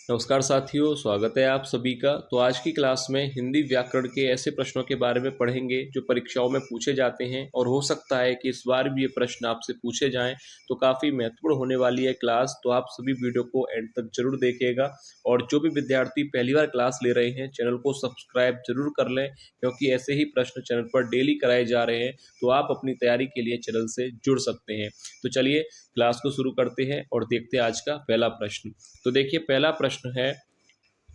नमस्कार साथियों, स्वागत है आप सभी का। तो आज की क्लास में हिंदी व्याकरण के ऐसे प्रश्नों के बारे में पढ़ेंगे जो परीक्षाओं में पूछे जाते हैं और हो सकता है कि इस बार भी ये प्रश्न आपसे पूछे जाएं। तो काफ़ी महत्वपूर्ण होने वाली है क्लास, तो आप सभी वीडियो को एंड तक जरूर देखिएगा। और जो भी विद्यार्थी पहली बार क्लास ले रहे हैं, चैनल को सब्सक्राइब जरूर कर लें, क्योंकि ऐसे ही प्रश्न चैनल पर डेली कराए जा रहे हैं। तो आप अपनी तैयारी के लिए चैनल से जुड़ सकते हैं। तो चलिए क्लास को शुरू करते हैं और देखते हैं आज का पहला प्रश्न। तो देखिए, पहला प्रश्न है,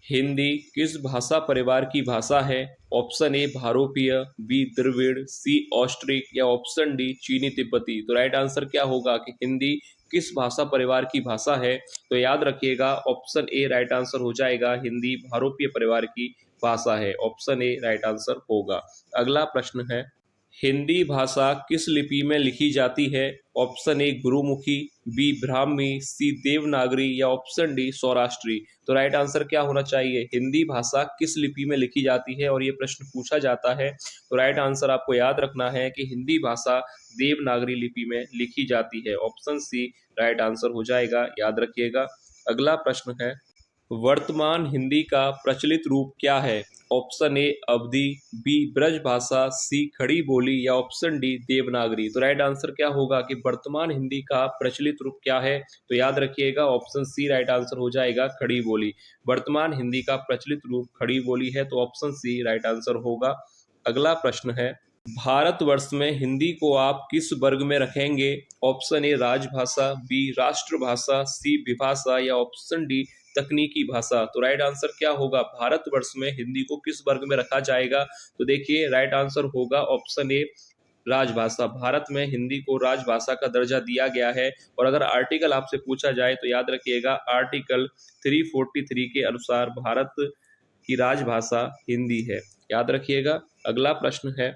हिंदी किस भाषा परिवार की भाषा है? ऑप्शन ए भारोपीय, बी द्रविड़, सी ऑस्ट्रिक या ऑप्शन डी चीनी तिब्बती। तो राइट आंसर क्या होगा कि हिंदी किस भाषा परिवार की भाषा है? तो याद रखिएगा, ऑप्शन ए राइट आंसर हो जाएगा, हिंदी भारोपीय परिवार की भाषा है। ऑप्शन ए राइट आंसर होगा। अगला प्रश्न है, हिंदी भाषा किस लिपि में लिखी जाती है? Option A Gurmukhi, B Brahmi, C Devanagari या ऑप्शन डी सौराष्ट्री। तो राइट आंसर क्या होना चाहिए? हिंदी भाषा किस लिपि में लिखी जाती है और ये प्रश्न पूछा जाता है। तो राइट आंसर आपको याद रखना है कि हिंदी भाषा देवनागरी लिपि में लिखी जाती है। ऑप्शन सी राइट आंसर हो जाएगा, याद रखिएगा। अगला प्रश्न है, वर्तमान हिंदी का प्रचलित रूप क्या है? Option A Awadhi, B Brajbhasha, C Khari Boli या ऑप्शन डी देवनागरी। तो राइट आंसर क्या होगा कि वर्तमान हिंदी का प्रचलित रूप क्या है? तो याद रखिएगा, ऑप्शन सी राइट आंसर हो जाएगा, खड़ी बोली। वर्तमान हिंदी का प्रचलित रूप खड़ी बोली है, तो ऑप्शन सी राइट आंसर होगा। अगला प्रश्न है, भारतवर्ष में हिंदी को आप किस वर्ग में रखेंगे? ऑप्शन ए राजभाषा, बी राष्ट्रभाषा, सी विभाषा या ऑप्शन डी तकनीकी भाषा। तो राइट आंसर क्या होगा? भारतवर्ष में हिंदी को किस वर्ग में रखा जाएगा? तो देखिए, राइट आंसर होगा ऑप्शन ए राजभाषा। भारत में हिंदी को राजभाषा का दर्जा दिया गया है। और अगर आर्टिकल आपसे पूछा जाए तो याद रखिएगा, आर्टिकल 343 के अनुसार भारत की राजभाषा हिंदी है, याद रखिएगा। अगला प्रश्न है,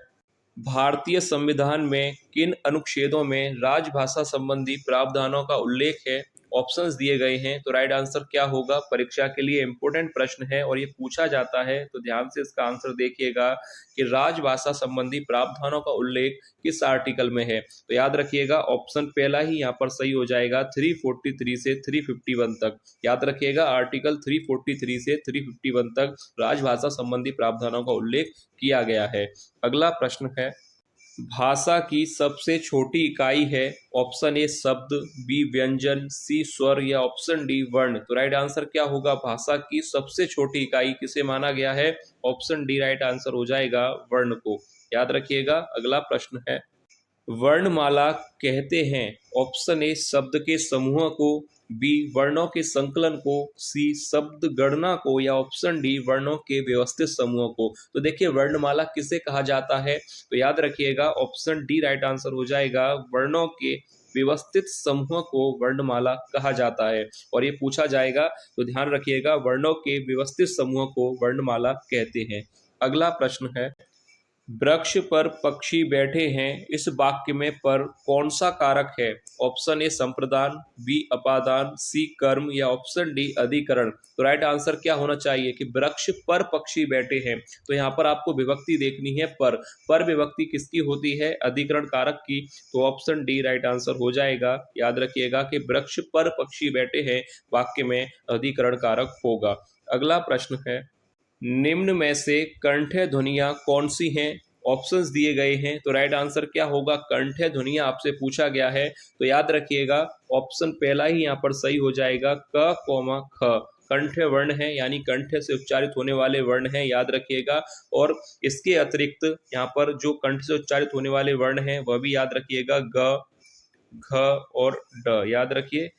भारतीय संविधान में किन अनुच्छेदों में राजभाषा संबंधी प्रावधानों का उल्लेख है? ऑप्शंस दिए गए हैं, तो राइट आंसर क्या होगा? परीक्षा के लिए इंपॉर्टेंट प्रश्न है और ये पूछा जाता है, तो ध्यान से इसका आंसर देखिएगा कि राजभाषा संबंधी प्रावधानों का उल्लेख किस आर्टिकल में है। तो याद रखिएगा, ऑप्शन पहला ही यहाँ पर सही हो जाएगा, 343 से 351 तक। याद रखिएगा, आर्टिकल 343 से 351 तक राजभाषा संबंधी प्रावधानों का उल्लेख किया गया है। अगला प्रश्न है, भाषा की सबसे छोटी इकाई है? ऑप्शन ए शब्द, बी व्यंजन, सी स्वर या ऑप्शन डी वर्ण। तो राइट आंसर क्या होगा? भाषा की सबसे छोटी इकाई किसे माना गया है? ऑप्शन डी राइट आंसर हो जाएगा, वर्ण को, याद रखिएगा। अगला प्रश्न है, वर्णमाला कहते हैं ऑप्शन ए शब्द के समूह को, बी वर्णों के संकलन को, सी शब्द गणना को या ऑप्शन डी वर्णों के व्यवस्थित समूह को। तो देखिए, वर्णमाला किसे कहा जाता है? तो याद रखिएगा, ऑप्शन डी राइट आंसर हो जाएगा, वर्णों के व्यवस्थित समूह को वर्णमाला कहा जाता है। और ये पूछा जाएगा, तो ध्यान रखिएगा, वर्णों के व्यवस्थित समूह को वर्णमाला कहते हैं। अगला प्रश्न है, वृक्ष पर पक्षी बैठे हैं, इस वाक्य में पर कौन सा कारक है? ऑप्शन ए संप्रदान, बी अपादान, सी कर्म या ऑप्शन डी अधिकरण। तो राइट आंसर क्या होना चाहिए कि वृक्ष पर पक्षी बैठे हैं। तो यहाँ पर आपको विभक्ति देखनी है, पर विभक्ति किसकी होती है? अधिकरण कारक की। तो ऑप्शन डी राइट आंसर हो जाएगा, याद रखिएगा कि वृक्ष पर पक्षी बैठे हैं वाक्य में अधिकरण कारक होगा। अगला प्रश्न है, निम्न में से कंठ्य ध्वनियां कौन सी हैं? ऑप्शंस दिए गए हैं, तो राइट आंसर क्या होगा? कंठ्य ध्वनियां आपसे पूछा गया है, तो याद रखिएगा, ऑप्शन पहला ही यहाँ पर सही हो जाएगा, क कौमा ख। कंठ्य वर्ण है, यानी कंठ से उच्चारित होने वाले वर्ण हैं, याद रखिएगा। और इसके अतिरिक्त यहाँ पर जो कंठ से उच्चारित होने वाले वर्ण हैं वह भी याद रखिएगा, ग, घ और ड। याद रखिए,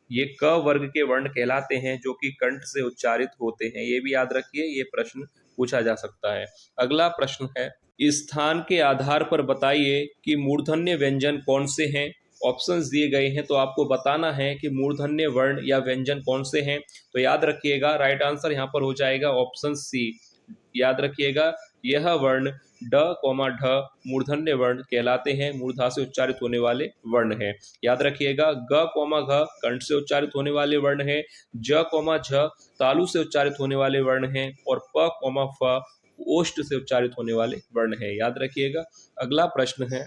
ये क वर्ग के वर्ण कहलाते हैं जो कि कंठ से उच्चारित होते हैं। ये भी याद रखिए, ये प्रश्न पूछा जा सकता है। अगला प्रश्न है, स्थान के आधार पर बताइए कि मूर्धन्य व्यंजन कौन से हैं? ऑप्शंस दिए गए हैं, तो आपको बताना है कि मूर्धन्य वर्ण या व्यंजन कौन से हैं। तो याद रखिएगा, राइट आंसर यहाँ पर हो जाएगा ऑप्शन सी। याद रखिएगा, यह वर्ण ड कौमा ढ मूर्धन्य वर्ण कहलाते हैं, मूर्धा से उच्चारित होने वाले वर्ण हैं। याद रखिएगा, ग कौमा घ कंठ से उच्चारित होने वाले वर्ण हैं, ज कौमा झ तालु से उच्चारित होने वाले वर्ण हैं और प कौमा फ ओष्ठ से उच्चारित होने वाले वर्ण हैं। याद रखिएगा। अगला प्रश्न है,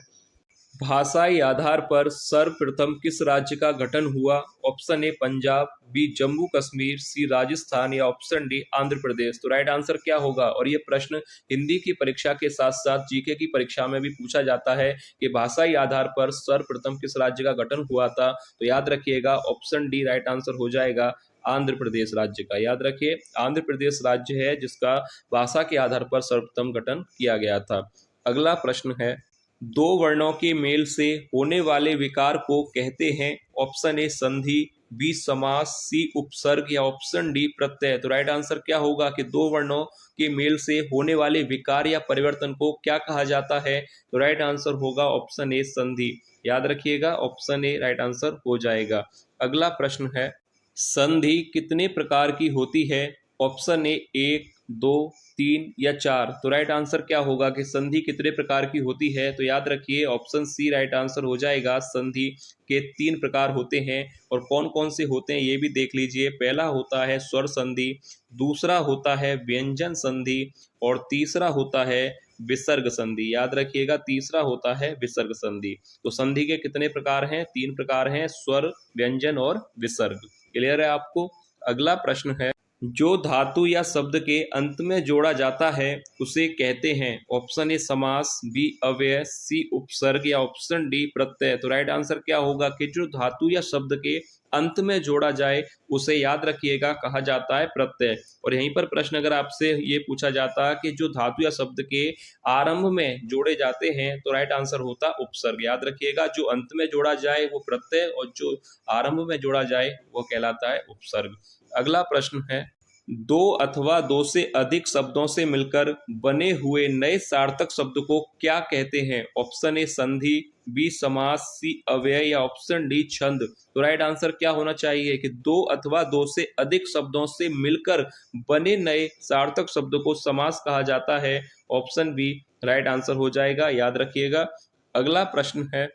भाषाई आधार पर सर्वप्रथम किस राज्य का गठन हुआ? Option A Punjab, B Jammu Kashmir, C Rajasthan या ऑप्शन डी आंध्र प्रदेश। तो राइट आंसर क्या होगा? और ये प्रश्न हिंदी की परीक्षा के साथ साथ जीके की परीक्षा में भी पूछा जाता है कि भाषाई आधार पर सर्वप्रथम किस राज्य का गठन हुआ था। तो याद रखिएगा ऑप्शन डी राइट आंसर हो जाएगा आंध्र प्रदेश राज्य का। याद रखिए आंध्र प्रदेश राज्य है जिसका भाषा के आधार पर सर्वप्रथम गठन किया गया था। अगला प्रश्न है, दो वर्णों के मेल से होने वाले विकार को कहते हैं? ऑप्शन ए संधि, बी समास, सी उपसर्ग या ऑप्शन डी प्रत्यय। तो राइट आंसर क्या होगा कि दो वर्णों के मेल से होने वाले विकार या परिवर्तन को क्या कहा जाता है? तो राइट आंसर होगा ऑप्शन ए संधि। याद रखिएगा ऑप्शन ए राइट आंसर हो जाएगा। अगला प्रश्न है, संधि कितने प्रकार की होती है? ऑप्शन ए 1, 2, 3 या 4। तो राइट आंसर क्या होगा कि संधि कितने प्रकार की होती है? तो याद रखिए ऑप्शन सी राइट आंसर हो जाएगा। संधि के 3 प्रकार होते हैं और कौन कौन से होते हैं ये भी देख लीजिए। पहला होता है स्वर संधि, दूसरा होता है व्यंजन संधि और तीसरा होता है विसर्ग संधि। याद रखिएगा तीसरा होता है विसर्ग संधि। तो संधि के कितने प्रकार हैं? 3 प्रकार हैं, स्वर, व्यंजन और विसर्ग। क्लियर है आपको? अगला प्रश्न है, जो धातु या शब्द के अंत में जोड़ा जाता है उसे कहते हैं? ऑप्शन ए समास, बी अव्यय, सी उपसर्ग या ऑप्शन डी प्रत्यय। तो राइट आंसर क्या होगा कि जो धातु या शब्द के अंत में जोड़ा जाए उसे याद रखिएगा कहा जाता है प्रत्यय। और यहीं पर प्रश्न अगर आपसे ये पूछा जाता है कि जो धातु या शब्द के आरंभ में जोड़े जाते हैं तो राइट आंसर होता उपसर्ग। याद रखिएगा जो अंत में जोड़ा जाए वो प्रत्यय और जो आरंभ में जोड़ा जाए वो कहलाता है उपसर्ग। अगला प्रश्न है, दो अथवा दो से अधिक शब्दों से मिलकर बने हुए नए सार्थक शब्द को क्या कहते हैं? ऑप्शन ए संधि, बी समास, सी अव्यय या ऑप्शन डी छंद। तो राइट आंसर क्या होना चाहिए कि दो अथवा दो से अधिक शब्दों से मिलकर बने नए सार्थक शब्द को समास कहा जाता है। ऑप्शन बी राइट आंसर हो जाएगा। याद रखिएगा। अगला प्रश्न है,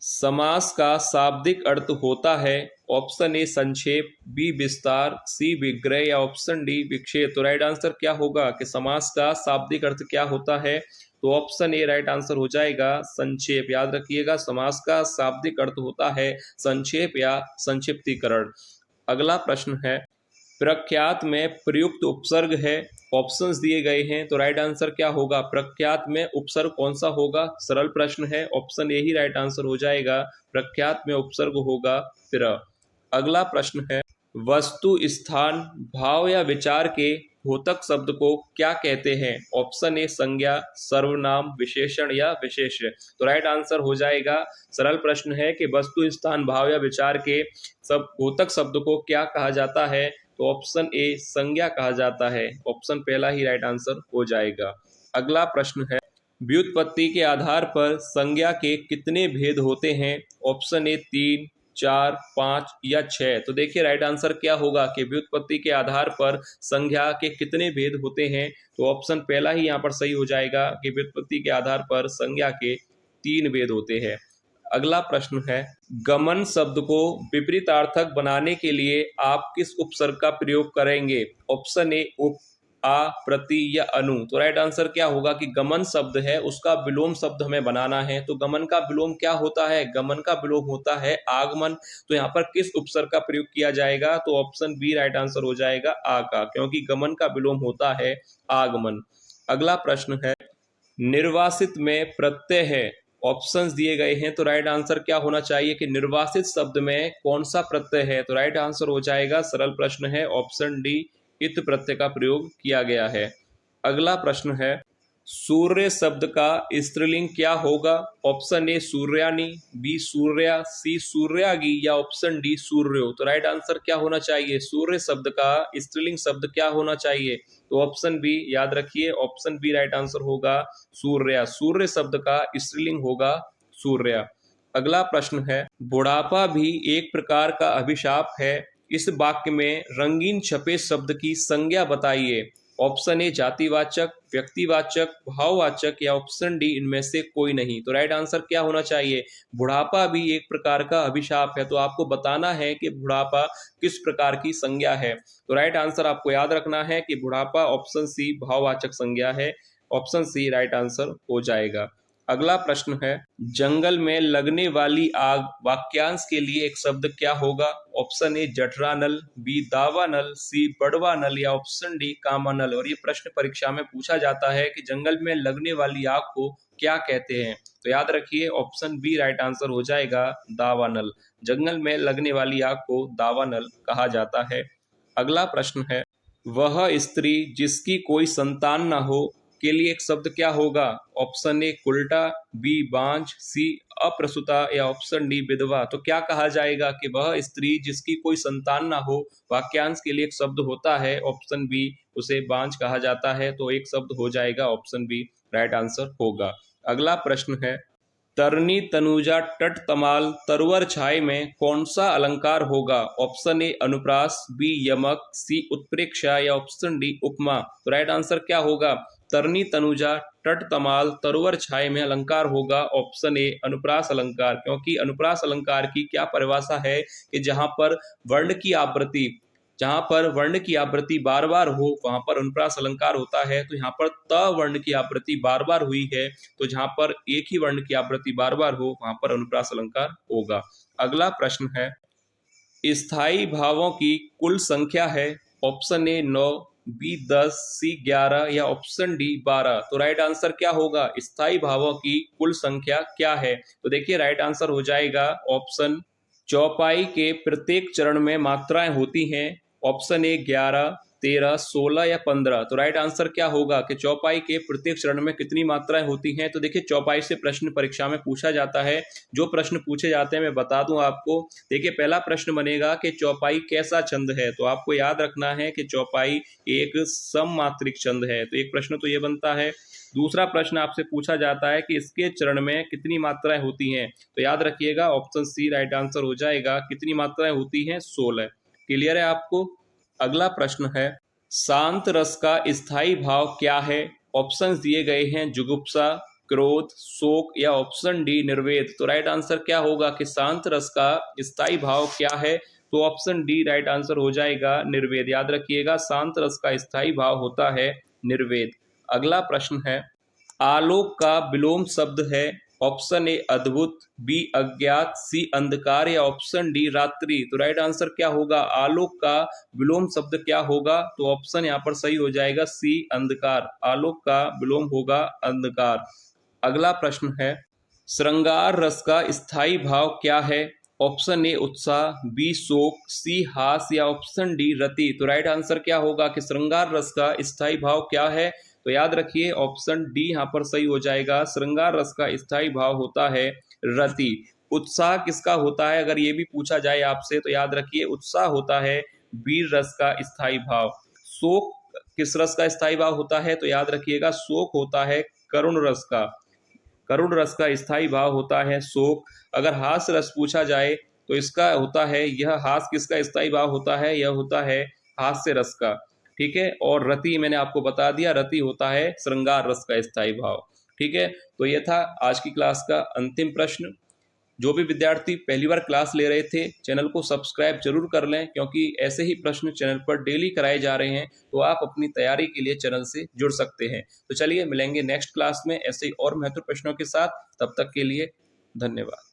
समास का शाब्दिक अर्थ होता है? ऑप्शन ए संक्षेप, बी विस्तार, सी विग्रह या ऑप्शन डी विक्षेप। तो राइट आंसर क्या होगा कि समास का शाब्दिक अर्थ क्या होता है? तो ऑप्शन ए राइट आंसर हो जाएगा संक्षेप। याद रखिएगा समास का शाब्दिक अर्थ होता है संक्षेप या संक्षिप्तीकरण। अगला प्रश्न है, प्रख्यात में प्रयुक्त उपसर्ग है? ऑप्शंस दिए गए हैं तो राइट आंसर क्या होगा? प्रख्यात में उपसर्ग कौन सा होगा? सरल प्रश्न है, ऑप्शन ए ही राइट आंसर हो जाएगा। प्रख्यात में उपसर्ग होगा प्र। अगला प्रश्न है, वस्तु, स्थान, भाव या विचार के द्योतक शब्द को क्या कहते हैं? ऑप्शन ए संज्ञा, सर्वनाम, विशेषण या विशेष्य। तो राइट आंसर हो जाएगा। सरल प्रश्न है कि वस्तु, स्थान, भाव या विचार के सब द्योतक शब्द को क्या कहा जाता है? तो ऑप्शन ए संज्ञा कहा जाता है। ऑप्शन पहला ही राइट आंसर हो जाएगा। अगला प्रश्न है, व्युत्पत्ति के आधार पर संज्ञा के कितने भेद होते हैं? ऑप्शन ए 3, 4, 5 या 6। तो देखिए राइट आंसर क्या होगा कि व्युत्पत्ति के आधार पर संज्ञा के कितने भेद होते हैं? तो ऑप्शन पहला ही यहाँ पर सही हो जाएगा कि व्युत्पत्ति के आधार पर संज्ञा के 3 भेद होते हैं। अगला प्रश्न है, गमन शब्द को विपरीतार्थक बनाने के लिए आप किस उपसर्ग का प्रयोग करेंगे? ऑप्शन ए उप, आ, प्रति या अनु। तो राइट आंसर क्या होगा कि गमन शब्द है उसका विलोम शब्द हमें बनाना है। तो गमन का विलोम क्या होता है? गमन का विलोम होता है आगमन। तो यहाँ पर किस उपसर्ग का प्रयोग किया जाएगा? तो ऑप्शन बी राइट आंसर हो जाएगा आ का, क्योंकि गमन का विलोम होता है आगमन। अगला प्रश्न है, निर्वासित में प्रत्यय है? ऑप्शंस दिए गए हैं तो राइट आंसर क्या होना चाहिए कि निर्वासित शब्द में कौन सा प्रत्यय है? तो राइट आंसर हो जाएगा, सरल प्रश्न है, ऑप्शन डी इत प्रत्यय का प्रयोग किया गया है। अगला प्रश्न है, सूर्य शब्द का स्त्रीलिंग क्या होगा? ऑप्शन ए सूर्यानी, बी सूर्या, सी सूर्यागी या ऑप्शन डी सूर्यो। तो राइट आंसर क्या होना चाहिए? सूर्य शब्द का स्त्रीलिंग शब्द क्या होना चाहिए? तो ऑप्शन बी याद रखिए, ऑप्शन बी राइट आंसर होगा सूर्या। सूर्य शब्द का स्त्रीलिंग होगा सूर्या। अगला प्रश्न है, बुढ़ापा भी एक प्रकार का अभिशाप है। इस वाक्य में रंगीन छपे शब्द की संज्ञा बताइए। ऑप्शन ए जातिवाचक, व्यक्तिवाचक, भाववाचक या ऑप्शन डी इनमें से कोई नहीं। तो राइट आंसर क्या होना चाहिए? बुढ़ापा भी एक प्रकार का अभिशाप है। तो आपको बताना है कि बुढ़ापा किस प्रकार की संज्ञा है। तो राइट आंसर आपको याद रखना है कि बुढ़ापा ऑप्शन सी भाववाचक संज्ञा है। ऑप्शन सी राइट आंसर हो जाएगा। अगला प्रश्न है, जंगल में लगने वाली आग वाक्यांश के लिए एक शब्द क्या होगा? ऑप्शन ए जठरा नल, बी दावा नल, सी बड़वा नल या ऑप्शन डी कामा नल। और ये प्रश्न परीक्षा में पूछा जाता है कि जंगल में लगने वाली आग को क्या कहते हैं। तो याद रखिए ऑप्शन बी राइट आंसर हो जाएगा दावा नल। जंगल में लगने वाली आग को दावा नल कहा जाता है। अगला प्रश्न है, वह स्त्री जिसकी कोई संतान न हो के लिए एक शब्द क्या होगा? ऑप्शन ए कुल्टा, बी बांझ, सी अप्रसूता या ऑप्शन डी विधवा। तो क्या कहा जाएगा कि वह स्त्री जिसकी कोई संतान ना हो, वाक्यांश के लिए एक शब्द होता है ऑप्शन बी, उसे बांझ कहा जाता है। तो एक शब्द हो जाएगा ऑप्शन बी राइट आंसर होगा। अगला प्रश्न है, तरनी तनुजा तट तमाल तरवर छाए में कौन सा अलंकार होगा? ऑप्शन ए अनुप्रास, बी यमक, सी उत्प्रेक्षा या ऑप्शन डी उपमा। तो राइट आंसर क्या होगा? तरनी तनुजा तट तमाल तरोवर छाए में अलंकार होगा ऑप्शन ए अनुप्रास अलंकार। क्योंकि अनुप्रास अलंकार की क्या परिभाषा है कि जहां पर वर्ण की आवृत्ति बार बार हो वहां पर अनुप्रास अलंकार होता है। तो यहाँ पर त वर्ण की आवृत्ति बार बार हुई है, तो जहां पर एक ही वर्ण की आवृत्ति बार बार हो वहां पर अनुप्रास अलंकार होगा। अगला प्रश्न है, स्थायी भावों की कुल संख्या है? ऑप्शन ए 9, बी 10, सी 11 या ऑप्शन डी 12। तो राइट आंसर क्या होगा? स्थायी भावों की कुल संख्या क्या है? तो देखिए राइट आंसर हो जाएगा ऑप्शन, चौपाई के प्रत्येक चरण में मात्राएं होती हैं। ऑप्शन ए 11, 13, 16 या 15। तो राइट आंसर क्या होगा कि चौपाई के प्रत्येक चरण में कितनी मात्राएं होती हैं? तो देखिए चौपाई से प्रश्न परीक्षा में पूछा जाता है। जो प्रश्न पूछे जाते हैं मैं बता दूं आपको। देखिए पहला प्रश्न बनेगा कि चौपाई कैसा छंद है? तो आपको याद रखना है कि चौपाई एक सममात्रिक छंद है। तो एक प्रश्न तो ये बनता है। दूसरा प्रश्न आपसे पूछा जाता है कि इसके चरण में कितनी मात्राएं होती हैं? तो याद रखिएगा ऑप्शन सी राइट आंसर हो जाएगा। कितनी मात्राएं होती हैं? 16। क्लियर है आपको? अगला प्रश्न है, शांत रस का स्थायी भाव क्या है? ऑप्शंस दिए गए हैं जुगुप्सा, क्रोध, शोक या ऑप्शन डी निर्वेद। तो राइट आंसर क्या होगा कि शांत रस का स्थायी भाव क्या है? तो ऑप्शन डी राइट आंसर हो जाएगा निर्वेद। याद रखिएगा शांत रस का स्थायी भाव होता है निर्वेद। अगला प्रश्न है, आलोक का विलोम शब्द है? ऑप्शन ए अद्भुत, बी अज्ञात, सी अंधकार या ऑप्शन डी रात्रि। तो राइट आंसर क्या होगा? आलोक का विलोम शब्द क्या होगा? तो ऑप्शन यहाँ पर सही हो जाएगा सी अंधकार। आलोक का विलोम होगा अंधकार। अगला प्रश्न है, श्रृंगार रस का स्थायी भाव क्या है? ऑप्शन ए उत्साह, बी शोक, सी हास या ऑप्शन डी रति। तो राइट आंसर क्या होगा कि श्रृंगार रस का स्थायी भाव क्या है? तो याद रखिए ऑप्शन डी यहाँ पर सही हो जाएगा। श्रृंगार रस का स्थायी भाव होता है रति। उत्साह किसका होता है अगर ये भी पूछा जाए आपसे? तो याद रखिए उत्साह होता है वीर रस का स्थायी भाव। शोक किस रस का स्थायी भाव होता है? तो याद रखिएगा शोक होता है करुण रस का। करुण रस का स्थायी भाव होता है शोक। अगर हास रस पूछा जाए तो इसका होता है, यह हास किसका स्थायी भाव होता है? यह होता है हास्य रस का। ठीक है, और रति मैंने आपको बता दिया, रति होता है श्रृंगार रस का स्थायी भाव। ठीक है, तो यह था आज की क्लास का अंतिम प्रश्न। जो भी विद्यार्थी पहली बार क्लास ले रहे थे चैनल को सब्सक्राइब जरूर कर लें, क्योंकि ऐसे ही प्रश्न चैनल पर डेली कराए जा रहे हैं, तो आप अपनी तैयारी के लिए चैनल से जुड़ सकते हैं। तो चलिए मिलेंगे नेक्स्ट क्लास में ऐसे ही और महत्वपूर्ण प्रश्नों के साथ। तब तक के लिए धन्यवाद।